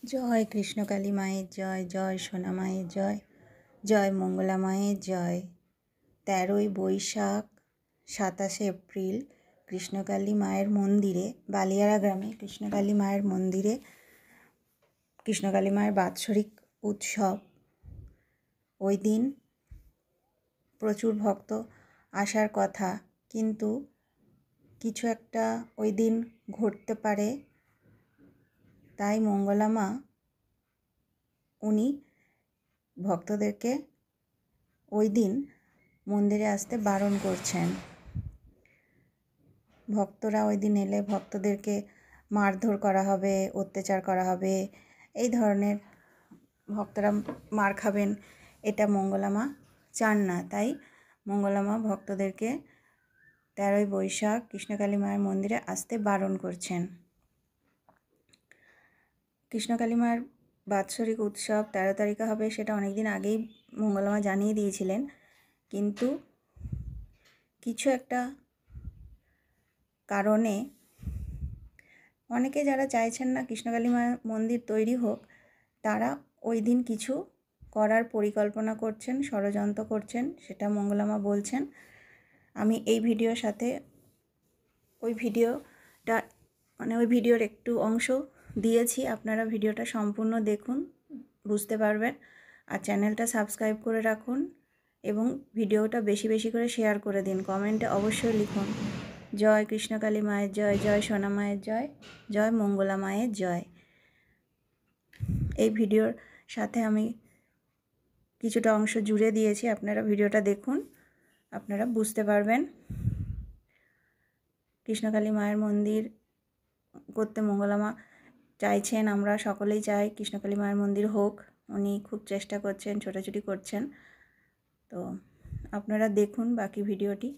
জয় কৃষ্ণকালী মায়ের জয়, জয় সোনা মায়ের জয়, জয় মঙ্গলা মায়ের জয়। 13ই বৈশাখ 27শে এপ্রিল কৃষ্ণকালী মায়ের মন্দিরে, বালিয়াড়া গ্রামে কৃষ্ণকালী মায়ের মন্দিরে কৃষ্ণকালী মায়ের বাৎসরিক উৎসব। ওই দিন প্রচুর ভক্ত আসার কথা, কিন্তু কিছু একটা ওই দিন ঘটতে পারে, তাই মঙ্গলা মা উনি ভক্তদেরকে ওই দিন মন্দিরে আসতে বারণ করছেন। ভক্তরা ওই দিন এলে ভক্তদেরকে মারধর করা হবে, অত্যাচার করা হবে, এই ধরনের ভক্তরা মার খাবেন, এটা মঙ্গলা মা চান না। তাই মঙ্গলা মা ভক্তদেরকে 13ই বৈশাখ কৃষ্ণকালী মায়ের মন্দিরে আসতে বারণ করছেন। কৃষ্ণকালী মায়ের বাৎসরিক উৎসব 13 তারিখে হবে, সেটা অনেক দিন আগেই মঙ্গলা মা জানিয়ে দিয়েছিলেন, কিন্তু কিছু একটা কারণে অনেকে যারা চাইছেন না কৃষ্ণকালী মায়ের মন্দির তৈরি হোক, তারা ওই দিন কিছু করার পরিকল্পনা করছেন, ষড়যন্ত্র করছেন, সেটা মঙ্গলা মা বলছেন। আমি এই ভিডিওর সাথে ওই ভিডিওর একটু অংশ দিয়েছি, আপনারা ভিডিওটা সম্পূর্ণ দেখুন, বুঝতে পারবেন। আর চ্যানেলটা সাবস্ক্রাইব করে রাখুন এবং ভিডিওটা বেশি বেশি করে শেয়ার করে দিন। কমেন্টে অবশ্যই লিখুন জয় কৃষ্ণকালী মায়ের জয়, জয় সোনা মায়ের জয়, জয় মঙ্গলা মায়ের জয়। এই ভিডিওর সাথে আমি কিছুটা অংশ জুড়ে দিয়েছি, আপনারা ভিডিওটা দেখুন, আপনারা বুঝতে পারবেন। কৃষ্ণকালী মায়ের মন্দির করতে মঙ্গলা মা চাইছেন, আমরা সকলেই চাই কৃষ্ণকালী মায়ের মন্দির হোক। উনি খুব চেষ্টা করছেন, ছোটাছুটি করছেন। তো আপনারা দেখুন বাকি ভিডিওটি।